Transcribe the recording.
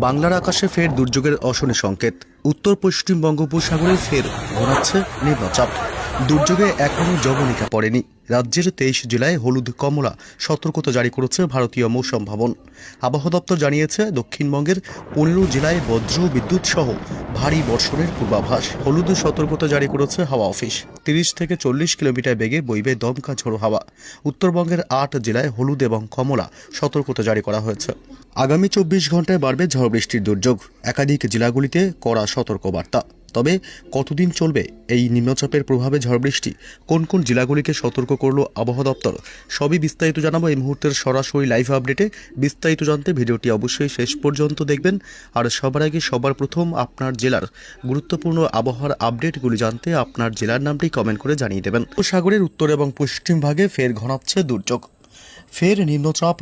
বাংলার আকাশে ফের দুর্যোগের অশনি সংকেত। উত্তর পশ্চিম বঙ্গোপসাগরে ফের ঘোরাচ্ছে নিম্নচাপ। দুর্যোগে এখনও যবনিকা পড়েনি। রাজ্যের 23 জেলায় হলুদ কমলা সতর্কতা জারি করেছে ভারতীয় মৌসুম ভবন। আবহাওয়া দপ্তর জানিয়েছে, দক্ষিণবঙ্গের 15 জেলায় বজ্র বিদ্যুৎ সহ ভারী বর্ষণের পূর্বাভাস। হলুদ সতর্কতা জারি করেছে হাওয়া অফিস। 30 থেকে 40 কিলোমিটার বেগে বইবে দমকা ঝোড়ো হাওয়া। উত্তরবঙ্গের 8 জেলায় হলুদ এবং কমলা সতর্কতা জারি করা হয়েছে। আগামী 24 ঘন্টায় বাড়বে ঝড় বৃষ্টির দুর্যোগ। একাধিক জেলাগুলিতে কড়া সতর্কবার্তা। তবে কতদিন চলবে এই নিম্নচাপের প্রভাবে ঝড় বৃষ্টি, কোন কোন জেলাগুলিকে সতর্ক করল আবহাওয়া দপ্তর, সবই বিস্তারিত জানাবো এই মুহূর্তের সরাসরি লাইভ আপডেটে। বিস্তারিত জানতে ভিডিওটি অবশ্যই শেষ পর্যন্ত দেখবেন। আর সবার আগে সবার প্রথম আপনার জেলার গুরুত্বপূর্ণ আবহাওয়ার আপডেটগুলি জানতে আপনার জেলার নামটি কমেন্ট করে জানিয়ে দেবেন। সাগরের উত্তর এবং পশ্চিম ভাগে ফের ঘনাচ্ছে দুর্যোগ। ফের নিম্নচাপ